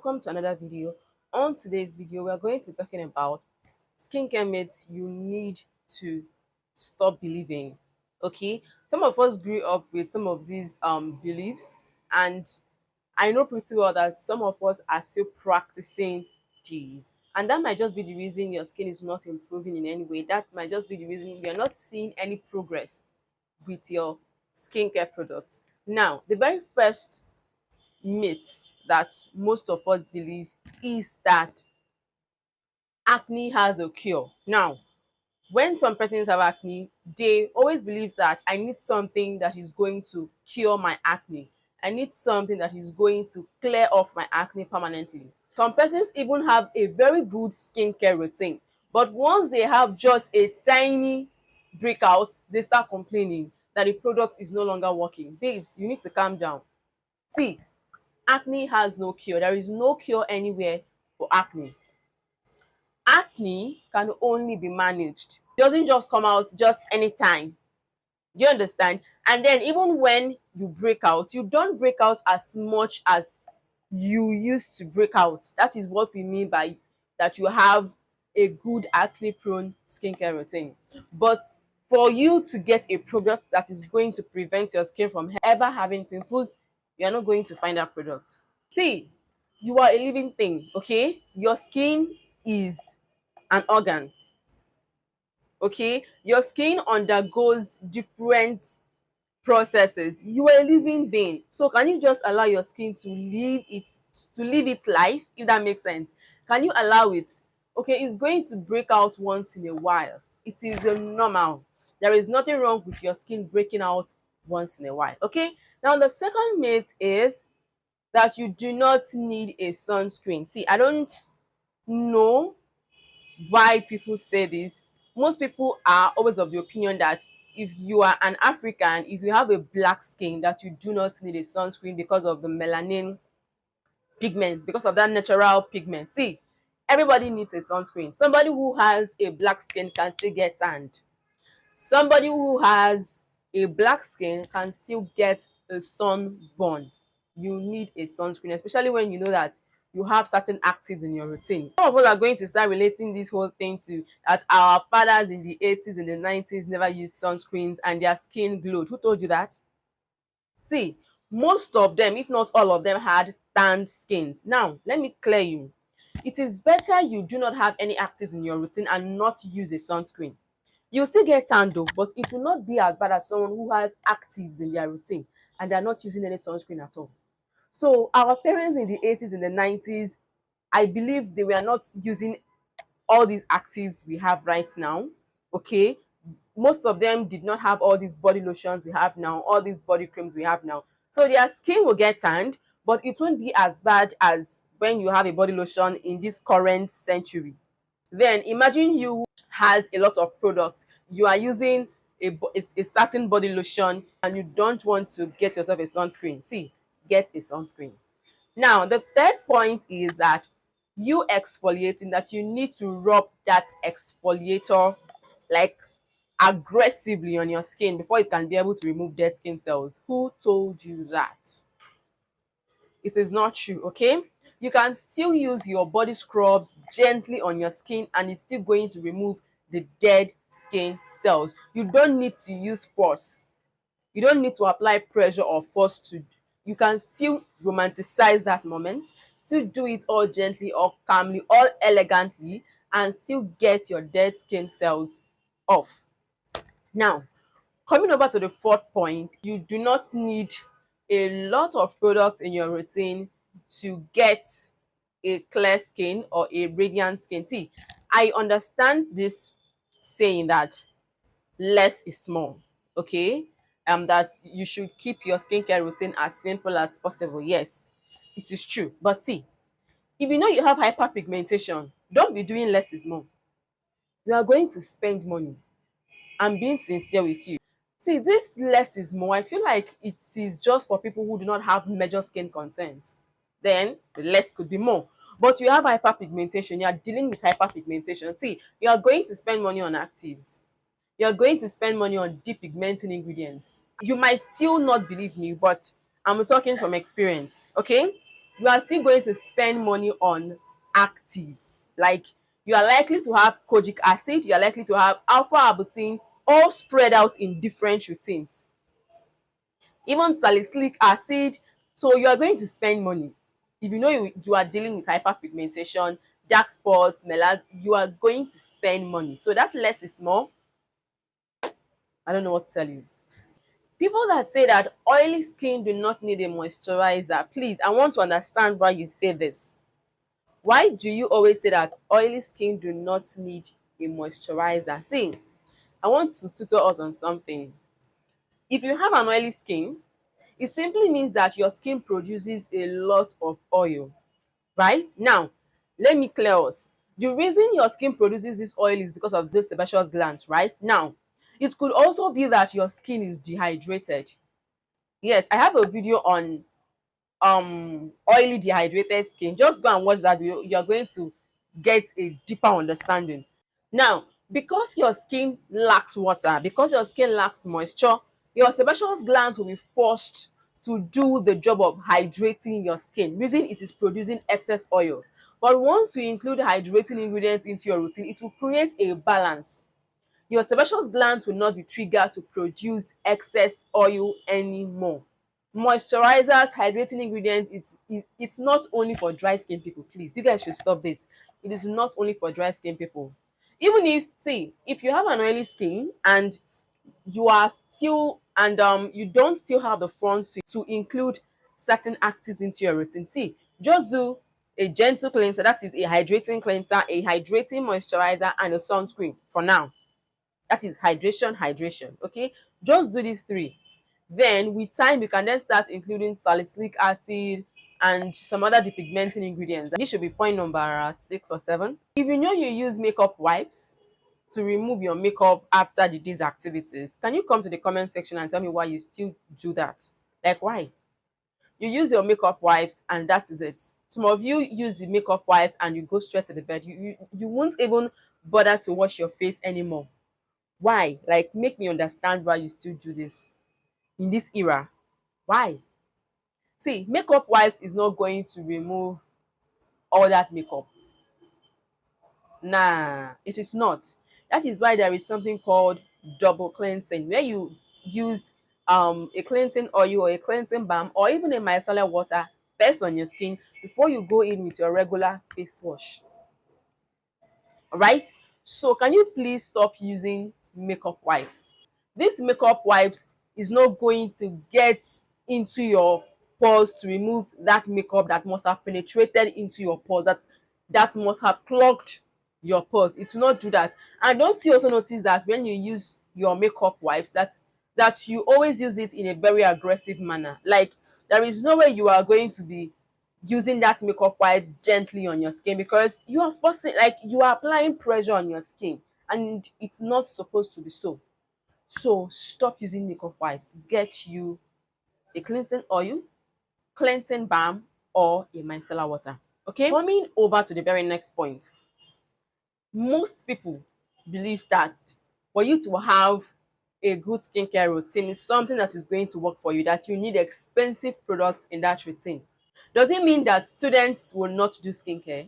Welcome to another video. On today's video, we are going to be talking about skincare myths you need to stop believing. Okay, some of us grew up with some of these beliefs, and I know pretty well that some of us are still practicing these, and that might just be the reason your skin is not improving in any way. That might just be the reason you're not seeing any progress with your skincare products. Now, the very first myth that most of us believe is that acne has a cure. Now, when some persons have acne, they always believe that I need something that is going to cure my acne. I need something that is going to clear off my acne permanently. Some persons even have a very good skincare routine, but once they have just a tiny breakout, they start complaining that the product is no longer working. Babes, you need to calm down. See, acne has no cure. There is no cure anywhere for acne. Acne can only be managed. It doesn't just come out just anytime. Do you understand? And then even when you break out, you don't break out as much as you used to break out. That is what we mean by that you have a good acne prone skincare routine. But for you to get a product that is going to prevent your skin from ever having pimples, you're not going to find that product. See, you are a living thing, okay? Your skin is an organ, okay? Your skin undergoes different processes. You are a living being. So can you just allow your skin to live its life, if that makes sense? Can you allow it? Okay, it's going to break out once in a while. It is the normal. There is nothing wrong with your skin breaking out once in a while. Okay. Now the second myth is that you do not need a sunscreen. See, I don't know why people say this. Most people are always of the opinion that if you are an African, if you have a black skin, that you do not need a sunscreen because of the melanin pigment, because of that natural pigment. See, everybody needs a sunscreen. Somebody who has a black skin can still get tanned. Somebody who has a black skin can still get a sunburn. You need a sunscreen, especially when you know that you have certain actives in your routine. Some of us are going to start relating this whole thing to that our fathers in the 80s and the 90s never used sunscreens and their skin glowed. Who told you that? See, most of them, if not all of them, had tanned skins. Now, let me clear you. It is better you do not have any actives in your routine and not use a sunscreen. You'll still get tanned though, but it will not be as bad as someone who has actives in their routine and they're not using any sunscreen at all. So our parents in the 80s and the 90s, I believe they were not using all these actives we have right now. Okay. Most of them did not have all these body lotions we have now, all these body creams we have now. So their skin will get tanned, but it won't be as bad as when you have a body lotion in this current century. Then imagine you has a lot of product. You are using a certain body lotion and you don't want to get yourself a sunscreen. See, get a sunscreen. Now, the third point is that you exfoliating, that you need to rub that exfoliator like aggressively on your skin before it can be able to remove dead skin cells. Who told you that? It is not true, okay? You can still use your body scrubs gently on your skin and it's still going to remove the dead skin cells. You don't need to use force. You don't need to apply pressure or force to. You can still romanticize that moment, still do it all gently, all calmly, all elegantly, and still get your dead skin cells off. Now, coming over to the fourth point, you do not need a lot of products in your routine to get a clear skin or a radiant skin. See, I understand this saying that less is more, okay? That you should keep your skincare routine as simple as possible. Yes, it is true. But see, if you know you have hyperpigmentation, don't be doing less is more. You are going to spend money. I'm being sincere with you. See, this less is more. I feel like it is just for people who do not have major skin concerns. Then the less could be more. But you have hyperpigmentation, you are dealing with hyperpigmentation. See, you are going to spend money on actives. You are going to spend money on depigmenting ingredients. You might still not believe me, but I'm talking from experience. Okay? you are still going to spend money on actives. Like you are likely to have kojic acid, you are likely to have alpha arbutin, all spread out in different routines. Even salicylic acid. So you are going to spend money. If you know you are dealing with hyperpigmentation, dark spots, melas, you are going to spend money. So that less is more. I don't know what to tell you. People that say that oily skin do not need a moisturizer, please, I want to understand why you say this. Why do you always say that oily skin do not need a moisturizer? See, I want to tutor us on something. If you have an oily skin, it simply means that your skin produces a lot of oil, right? Now, let me clear us. The reason your skin produces this oil is because of those sebaceous glands, right? Now, it could also be that your skin is dehydrated. Yes, I have a video on oily dehydrated skin. Just go and watch that video. You are going to get a deeper understanding. Now, because your skin lacks water, because your skin lacks moisture, your sebaceous glands will be forced to do the job of hydrating your skin. Reason it is producing excess oil. But once you include hydrating ingredients into your routine, it will create a balance. Your sebaceous glands will not be triggered to produce excess oil anymore. Moisturizers, hydrating ingredients, it's not only for dry skin people. Please, you guys should stop this. It is not only for dry skin people. Even if, see, if you have an oily skin and you are still and you don't still have the funds to include certain actives into your routine, see, just do a gentle cleanser, that is a hydrating cleanser, a hydrating moisturizer, and a sunscreen for now. That is hydration. Okay, just do these three. Then with time you can then start including salicylic acid and some other depigmenting ingredients. This should be point number 6 or 7. If you know you use makeup wipes to remove your makeup after the day's activities, can you come to the comment section and tell me why you still do that? Like, why you use your makeup wipes and that is it? Some of you use the makeup wipes and you go straight to the bed. You won't even bother to wash your face anymore. Why? Like, make me understand why you still do this in this era. Why? See, makeup wipes is not going to remove all that makeup. Nah, it is not. That is why there is something called double cleansing, where you use a cleansing oil or a cleansing balm or even a micellar water first on your skin before you go in with your regular face wash. Right? So can you please stop using makeup wipes? This makeup wipes is not going to get into your pores to remove that makeup that must have penetrated into your pores, that must have clogged your pores. It will not do that. And don't you also notice that when you use your makeup wipes, that you always use it in a very aggressive manner? Like, there is no way you are going to be using that makeup wipes gently on your skin, because you are forcing, like, you are applying pressure on your skin, and it's not supposed to be so. So stop using makeup wipes. Get you a cleansing oil, cleansing balm, or a micellar water. Okay, coming over to the very next point. Most people believe that for you to have a good skincare routine is something that is going to work for you, that you need expensive products in that routine. Does it mean that students will not do skincare?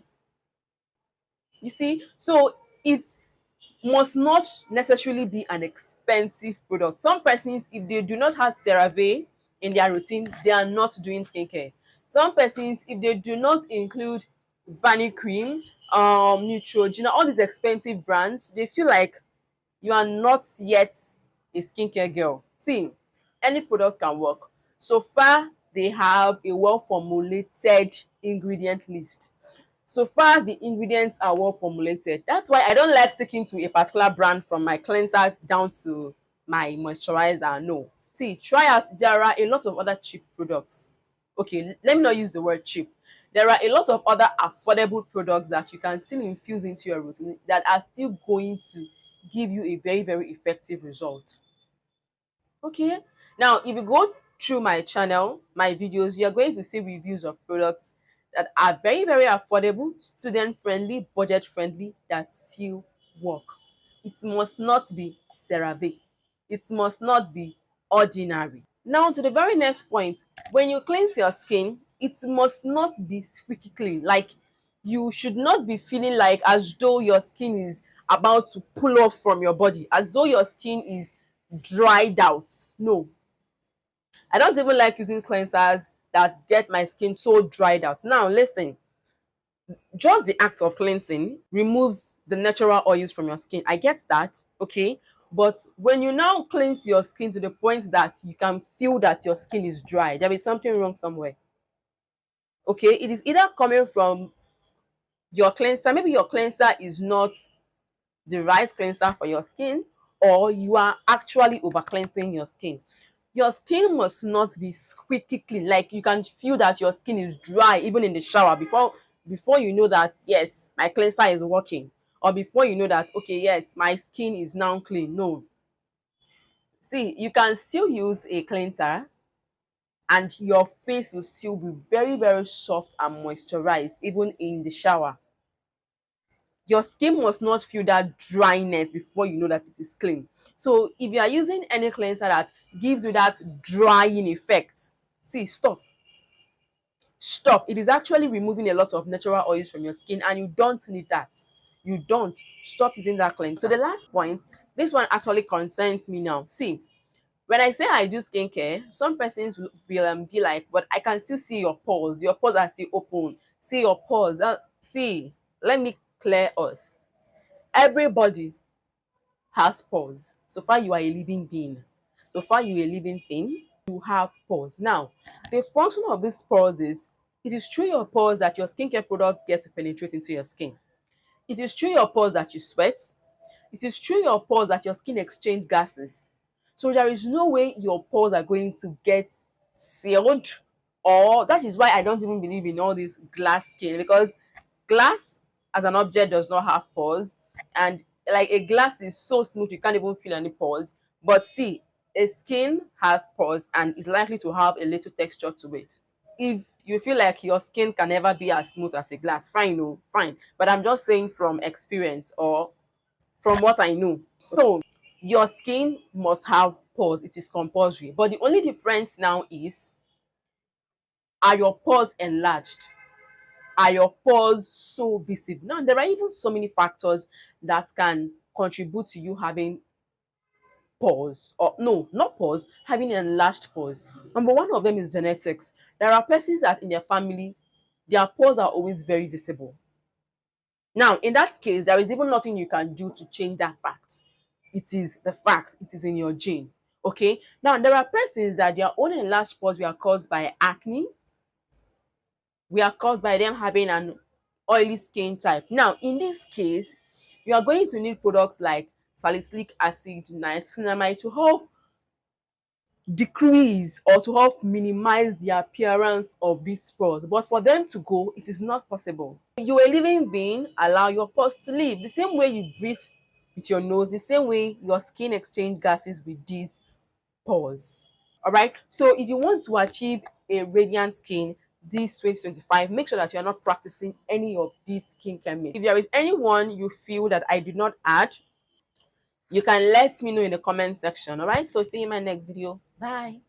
You see, so it must not necessarily be an expensive product. Some persons, if they do not have CeraVe in their routine, they are not doing skincare. Some persons, if they do not include Vani cream, Neutrogena, all these expensive brands, they feel like you are not yet a skincare girl. See, any product can work. So far, they have a well-formulated ingredient list. So far, the ingredients are well formulated. That's why I don't like sticking to a particular brand from my cleanser down to my moisturizer. No. See, try out, there are a lot of other cheap products. Okay, let me not use the word cheap. There are a lot of other affordable products that you can still infuse into your routine that are still going to give you a very, very effective result. Okay, now if you go through my channel, my videos, you are going to see reviews of products that are very, very affordable, student friendly, budget friendly, that still work. It must not be CeraVe. It must not be ordinary. Now to the very next point. When you cleanse your skin, it must not be squeaky clean. Like, you should not be feeling like as though your skin is about to pull off from your body, as though your skin is dried out. No, I don't even like using cleansers that get my skin so dried out. Now listen, just the act of cleansing removes the natural oils from your skin. I get that, okay? But when you now cleanse your skin to the point that you can feel that your skin is dry, there is something wrong somewhere. Okay, it is either coming from your cleanser, maybe your cleanser is not the right cleanser for your skin, or you are actually over cleansing your skin. Your skin must not be squeaky clean. Like, you can feel that your skin is dry even in the shower before you know that yes, my cleanser is working, or before you know that okay, yes, my skin is now clean. No. See, you can still use a cleanser and your face will still be very, very soft and moisturized even in the shower. Your skin must not feel that dryness before you know that it is clean. So if you are using any cleanser that gives you that drying effect, see, stop. It is actually removing a lot of natural oils from your skin and you don't need that. You don't. Stop using that cleanser. So the last point, this one actually concerns me now. See, when I say I do skincare, some persons will be like, but I can still see your pores. Your pores are still open. See your pores. See, let me clear us. Everybody has pores. So far you are a living being. So far you are a living thing, you have pores. Now, the function of these pores is, it is through your pores that your skincare products get to penetrate into your skin. It is through your pores that you sweat. It is through your pores that your skin exchange gases. So there is no way your pores are going to get sealed, or that is why I don't even believe in all this glass skin, because glass as an object does not have pores, and like a glass is so smooth you can't even feel any pores. But see, a skin has pores and is likely to have a little texture to it. If you feel like your skin can never be as smooth as a glass, fine, no, fine. But I'm just saying from experience or from what I know. So your skin must have pores. It is compulsory. But the only difference now is, are your pores enlarged? Are your pores so visible? Now, there are even so many factors that can contribute to you having pores, or no, not pores, having enlarged pores. Number one of them is genetics. There are persons that in their family, their pores are always very visible. Now, in that case, there is even nothing you can do to change that fact. It is the fact, it is in your gene. Okay. Now, there are persons that their own enlarged pores were caused by acne, we are caused by them having an oily skin type. Now, in this case, you are going to need products like salicylic acid, niacinamide to help decrease or to help minimize the appearance of these pores. But for them to go, it is not possible. You a living being, allow your pores to live. The same way you breathe with your nose, the same way your skin exchange gases with these pores. All right. So if you want to achieve a radiant skin this 2025, make sure that you are not practicing any of these skincare myths. If there is anyone you feel that I did not add, you can let me know in the comment section. All right. So see you in my next video. Bye.